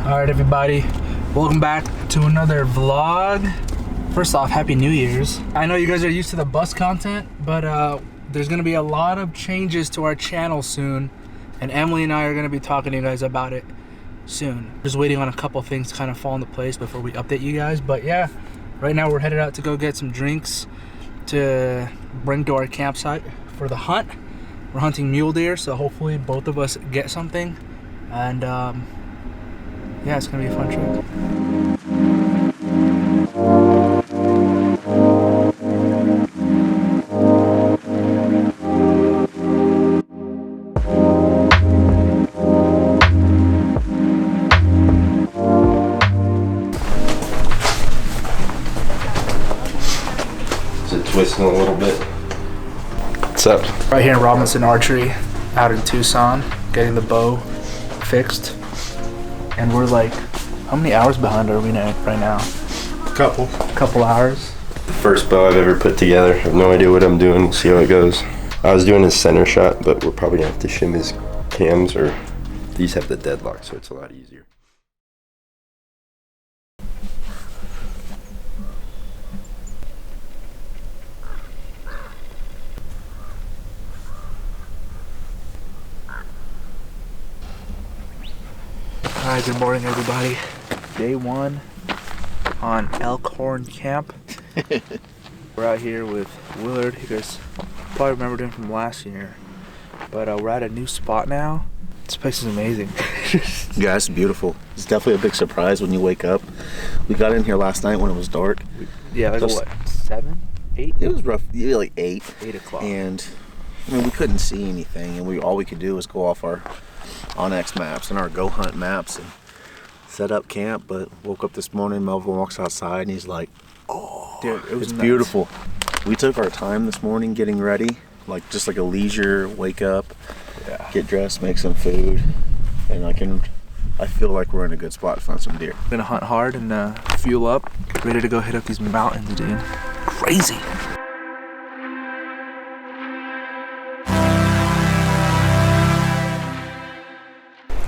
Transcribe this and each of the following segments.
Alright everybody, welcome back to another vlog. First off, Happy New Year's. I know you guys are used to the bus content, but there's gonna be a lot of changes to our channel soon, and Emily and I are gonna be talking to you guys about it soon. Just waiting on a couple things to kind of fall into place before we update you guys. But yeah, right now we're headed out to go get some drinks to bring to our campsite for the hunt. We're hunting mule deer, so hopefully both of us get something, and yeah, it's gonna be a fun trip. Is it twisting a little bit? What's up? Right here in Robinson Archery, out in Tucson, getting the bow fixed. And we're like, how many hours behind are we right now? Couple hours. The first bow I've ever put together. I have no idea what I'm doing. We'll see how it goes. I was doing his center shot, but we're probably gonna have to shim his cams, or these have the deadlock, so it's a lot easier. Alright, good morning everybody. Day one on Elkhorn Camp. We're out here with Willard. You guys probably remember him from last year. But we're at a new spot now. This place is amazing. Yeah, it's beautiful. It's definitely a big surprise when you wake up. We got in here last night when it was dark. Yeah, like what, 7, 8? It was rough, like 8. 8 o'clock. And I mean, we couldn't see anything, and all we could do was go off our Onyx maps and our Go Hunt maps and set up camp. But woke up this morning, Melvin walks outside and he's like, oh, dude, it was it's nuts. beautiful. We took our time this morning getting ready, like just like a leisure wake up, get dressed, make some food, and I feel like we're in a good spot to find some deer. Gonna hunt hard and fuel up, ready to go hit up these mountains, dude. Crazy.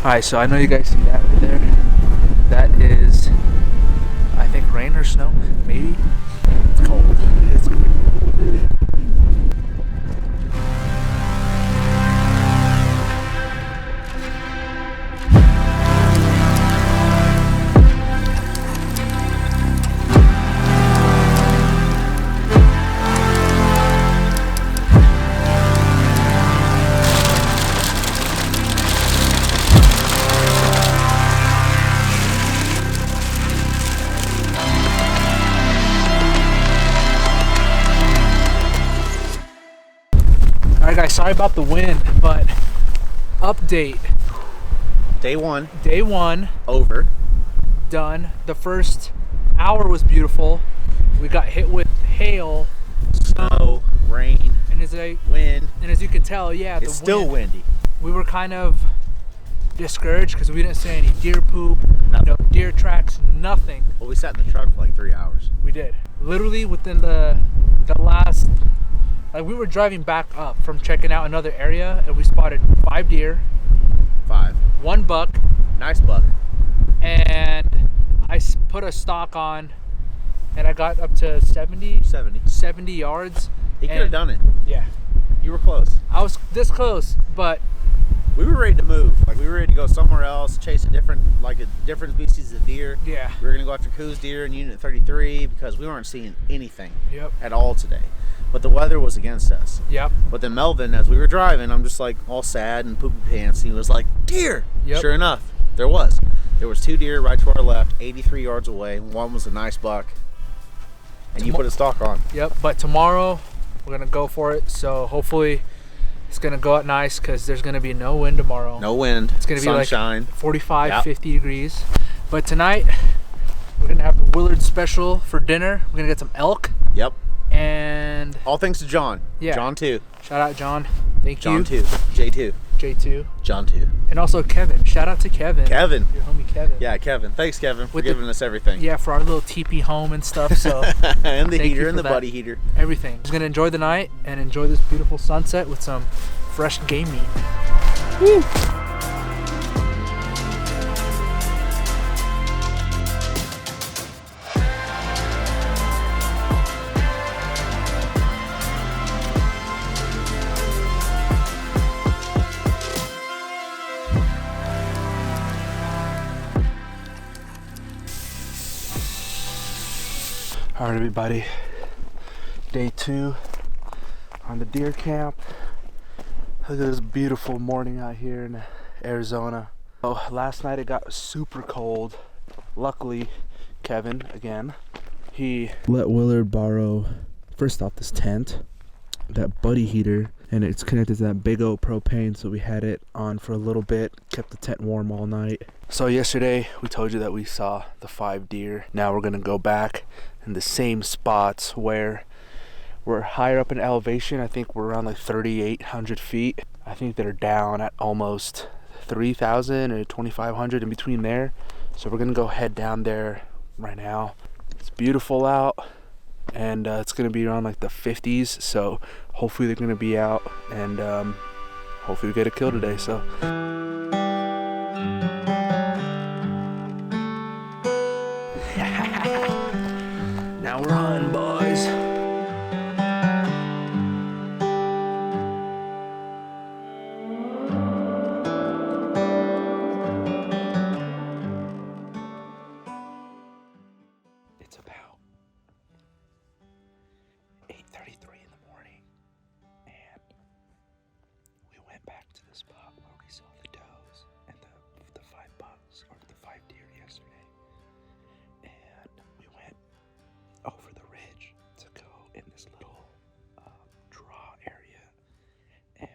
Alright, so I know you guys see that right there. That is, I think, rain or snow, maybe. It's cold. It's cold. Alright guys, sorry about the wind, but update. Day one over, done. The first hour was beautiful. We got hit with hail, snow, rain, and wind. And as you can tell, yeah, it's still windy. We were kind of discouraged because we didn't see any deer poop, no deer tracks, nothing. Well, we sat in the truck for like 3 hours. We did. Literally within the last, like, we were driving back up from checking out another area and we spotted 5 deer. 1 buck. Nice buck. And I put a stock on and I got up to 70 yards. He could have done it. Yeah. You were close. I was this close, but we were ready to move. Like, we were ready to go somewhere else, chase a different species of deer. Yeah. We were gonna go after Coos deer in Unit 33 because we weren't seeing anything at all today. But the weather was against us. Yep. But then Melvin, as we were driving, I'm just like all sad and poopy pants. He was like, deer. Yep. Sure enough, there was 2 deer right to our left, 83 yards away. One was a nice buck. And you put a stock on. Yep. But tomorrow we're gonna go for it. So hopefully it's gonna go out nice because there's gonna be no wind tomorrow. No wind. It's gonna be sunshine. Like 45, 50 degrees. But tonight we're gonna have the Willard special for dinner. We're gonna get some elk. Yep. And all thanks to John. Yeah. John 2. Shout out John. Thank John you. 2. J2. J2. John 2. And also Kevin. Shout out to Kevin. Kevin. Your homie Kevin. Yeah, Kevin. Thanks, Kevin, for giving us everything. Yeah, for our little teepee home and stuff. So and the heater and the buddy heater. Everything. Just gonna enjoy the night and enjoy this beautiful sunset with some fresh game meat. Woo. All right, everybody. Day 2 on the deer camp. Look at this beautiful morning out here in Arizona. Oh, last night it got super cold. Luckily, Kevin, again, he let Willard borrow, first off, this tent, that buddy heater, and it's connected to that big old propane, so we had it on for a little bit, kept the tent warm all night. So yesterday we told you that we saw the 5 deer. Now we're gonna go back in the same spots where we're higher up in elevation. I think we're around like 3,800 feet. I think they're down at almost 3,000 or 2,500, in between there. So we're gonna go head down there right now. It's beautiful out, and it's gonna be around like the 50s, so hopefully they're gonna be out, and hopefully we get a kill today. So now we're hunting, boys. It's about 8:33 in the morning, and we went back to the spot where we saw the does and the 5 bucks, or the 5 deer yesterday, and we went over the ridge to go in this little draw area, and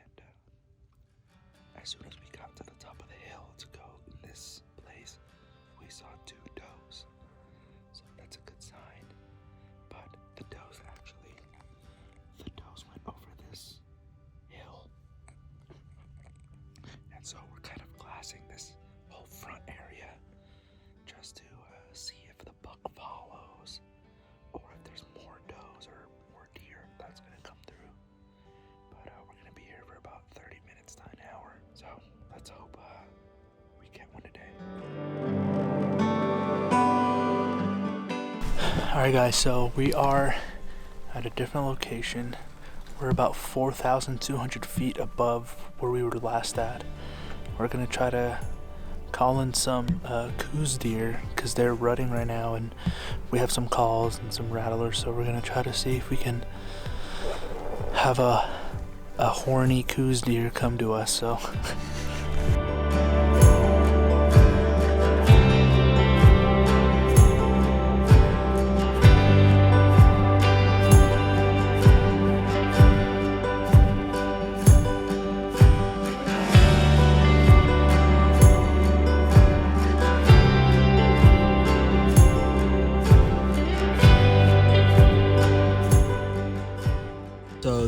as soon as we got to the top of the hill to go in this place, we saw 2 does. So that's a good sign. But the does went over this hill. And so we're kind of glassing this whole front area just to see if the buck follows, or if there's more does or more deer that's gonna come through. But we're gonna be here for about 30 minutes to an hour. So let's hope we get one today. Alright guys, so we are at a different location. We're about 4,200 feet above where we were last at. We're gonna try to call in some coos deer because they're rutting right now, and we have some calls and some rattlers, so we're gonna try to see if we can have a horny coos deer come to us. So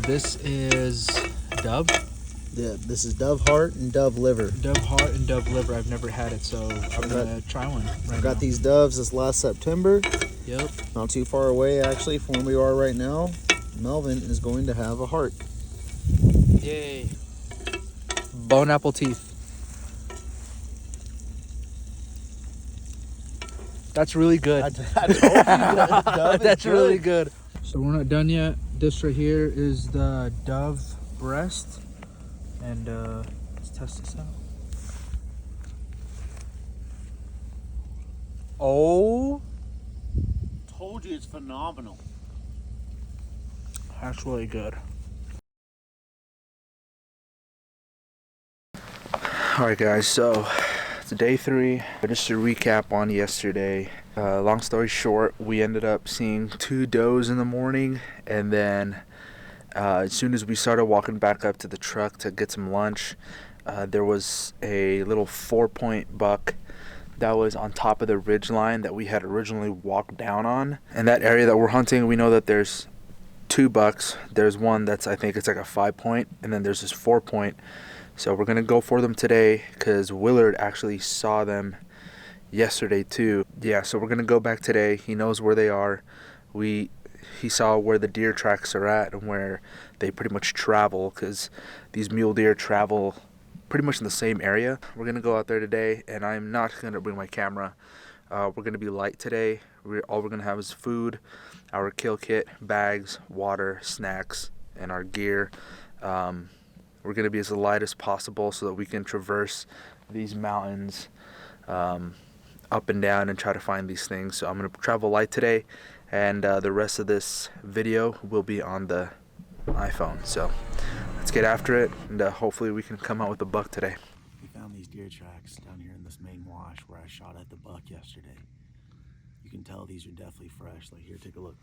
this is dove. Yeah, this is dove heart and dove liver. Dove heart and dove liver. I've never had it, so I'm gonna try one. I got these doves this last September. Yep. Not too far away actually from where we are right now. Melvin is going to have a heart. Yay. Bone apple teeth. That's really good. I told you dove That's is really good. So we're not done yet. This right here is the dove breast, and let's test this out. Oh, Told you it's phenomenal. that's really good. All right, guys. So it's day 3. Just to recap on yesterday. Long story short, we ended up seeing 2 does in the morning, and then as soon as we started walking back up to the truck to get some lunch, there was a little 4-point buck that was on top of the ridge line that we had originally walked down on. And that area that we're hunting, we know that there's 2 bucks. There's one that's, I think it's like a 5-point, and then there's this 4-point. So we're gonna go for them today because Willard actually saw them yesterday too. Yeah, so we're gonna go back today. He knows where they are. He saw where the deer tracks are at and where they pretty much travel, because these mule deer travel pretty much in the same area. We're gonna go out there today, and I'm not gonna bring my camera. We're gonna be light today. All we're gonna have is food, our kill kit, bags, water, snacks, and our gear. We're gonna be as light as possible so that we can traverse these mountains up and down and try to find these things. So I'm gonna travel light today, and the rest of this video will be on the iPhone. So let's get after it, and hopefully we can come out with a buck today. We found these deer tracks down here in this main wash where I shot at the buck yesterday. You can tell these are definitely fresh. Like here, take a look.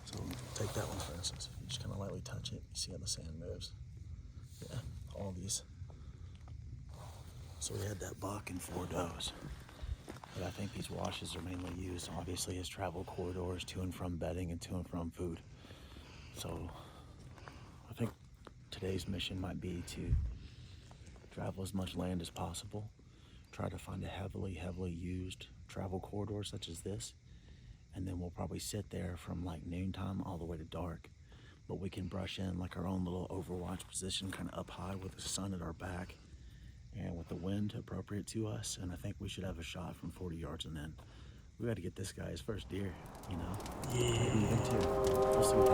So take that one for instance. You just kind of lightly touch it. You see how the sand moves. Yeah, all these. So we had that buck and 4 does. But I think these washes are mainly used, obviously, as travel corridors to and from bedding and to and from food. So I think today's mission might be to travel as much land as possible, try to find a heavily used travel corridor such as this, and then we'll probably sit there from like noontime all the way to dark. But we can brush in like our own little overwatch position, kind of up high with the sun at our back and with the wind appropriate to us. And I think we should have a shot from 40 yards and in. We got to get this guy his first deer, you know? Yeah. Maybe even 2. We'll see what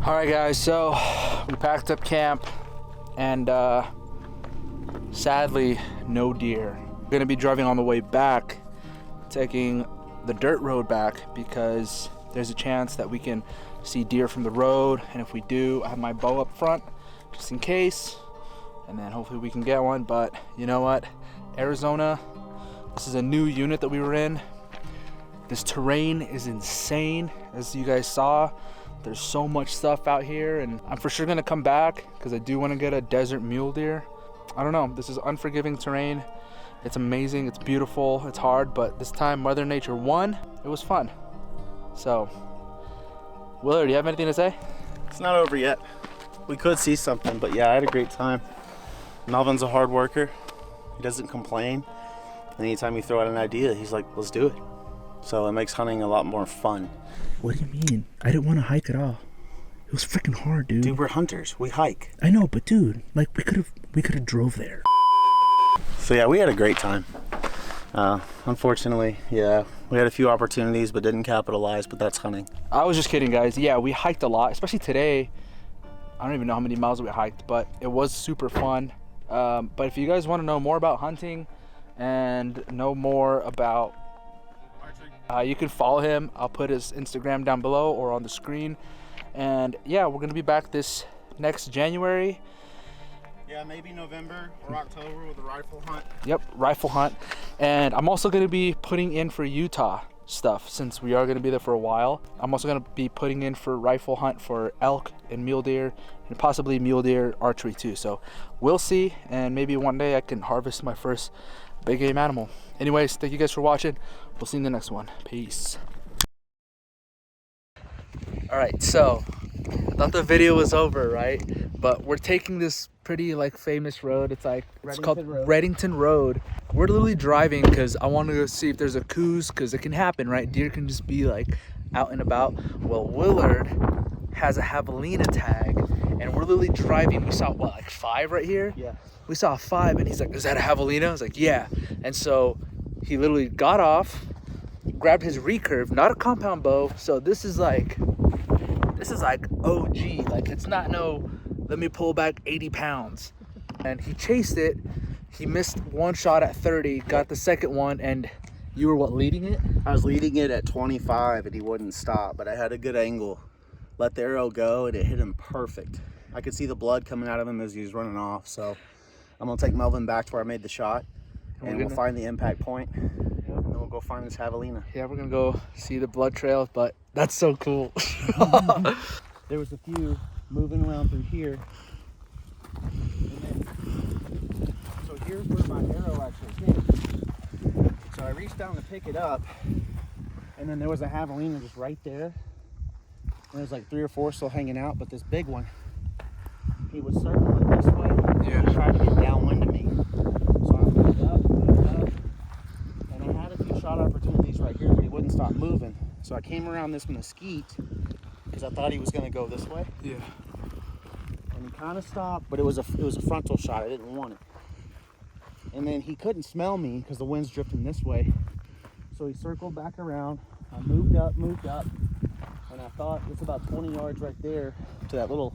Alright guys, so we packed up camp and sadly no deer. We're gonna be driving on the way back, taking the dirt road back because there's a chance that we can see deer from the road, and if we do, I have my bow up front just in case, and then hopefully we can get one. But you know what, Arizona, this is a new unit that we were in. This terrain is insane, as you guys saw. There's so much stuff out here, and I'm for sure gonna come back because I do want to get a desert mule deer. I don't know, this is unforgiving terrain. It's amazing, it's beautiful, it's hard, but this time Mother Nature won. It was fun. So, Willard, do you have anything to say? It's not over yet. We could see something, but yeah, I had a great time. Melvin's a hard worker. He doesn't complain. And anytime you throw out an idea, he's like, let's do it. So it makes hunting a lot more fun. What do you mean? I didn't want to hike at all. It was freaking hard, dude. Dude, we're hunters. We hike. I know, but dude, like we could have drove there. So yeah, we had a great time. Unfortunately, yeah, we had a few opportunities but didn't capitalize, but that's hunting. I was just kidding, guys. Yeah, we hiked a lot, especially today. I don't even know how many miles we hiked, but it was super fun. But if you guys want to know more about hunting and know more about you can follow him. I'll put his Instagram down below or on the screen. And yeah, we're gonna be back this next January. Yeah, maybe November or October with a rifle hunt. Yep, rifle hunt. And I'm also gonna be putting in for Utah stuff since we are gonna be there for a while. I'm also gonna be putting in for rifle hunt for elk and mule deer and possibly mule deer archery too. So we'll see, and maybe one day I can harvest my first big game animal. Anyways, thank you guys for watching. We'll see you in the next one. Peace. All right, so I thought the video was over, right? But we're taking this pretty like famous road. It's called Reddington Road. We're literally driving because I want to go see if there's a coos, because it can happen, right? Deer can just be like out and about. Well, Willard has a javelina tag, and we're literally driving. We saw what, like 5 right here? Yeah. We saw 5, and he's like, "Is that a javelina?" I was like, "Yeah." And so he literally got off, grabbed his recurve, not a compound bow. So this is like OG. Like, it's not no, let me pull back 80 pounds. And he chased it. He missed one shot at 30, got the second one, and you were what, leading it? I was leading it at 25 and he wouldn't stop, but I had a good angle. Let the arrow go and it hit him perfect. I could see the blood coming out of him as he was running off. So I'm gonna take Melvin back to where I made the shot, and we'll find the impact point, and then we'll go find this javelina. Yeah, we're gonna go see the blood trail, but that's so cool. There was a few moving around through here. And then, so here's where my arrow actually hit. So I reached down to pick it up, and then there was a javelina just right there. And there's like 3 or 4 still hanging out, but this big one, he was circling this way. Yeah. He tried to get downwind of me. So I put it up, and I had a few shot opportunities right here, but he wouldn't stop moving. So I came around this mesquite because I thought he was going to go this way. Yeah. kind of stopped, but it was a frontal shot. I didn't want it. And then he couldn't smell me because the wind's drifting this way. So he circled back around. I moved up, and I thought it's about 20 yards right there to that little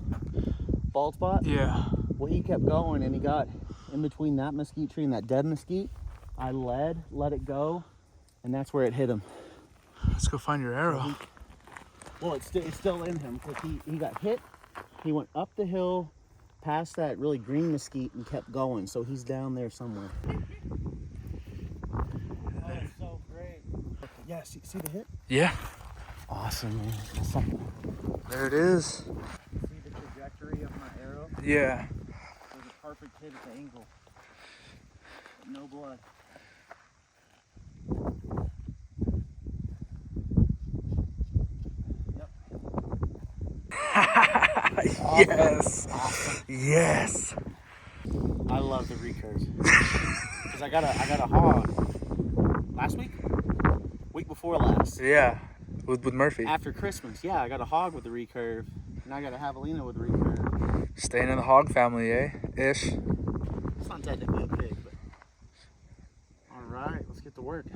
bald spot. Yeah. Well, he kept going, and he got in between that mesquite tree and that dead mesquite. I let it go, and that's where it hit him. Let's go find your arrow. Well, it's still in him because he got hit. He went up the hill past that really green mesquite and kept going. So he's down there somewhere. Oh, it's so great. Yeah, see the hit? Yeah. Awesome, man. Something. There it is. See the trajectory of my arrow? Yeah. It was a perfect hit at the angle. But no blood. Yes. Awesome. Yes. I love the recurves. Because I got a hog last week before last. Yeah. With Murphy. After Christmas, yeah, I got a hog with the recurve, and I got a javelina with the recurve. Staying in the hog family, eh? Ish. It's not technically a pig, but all right, let's get to work.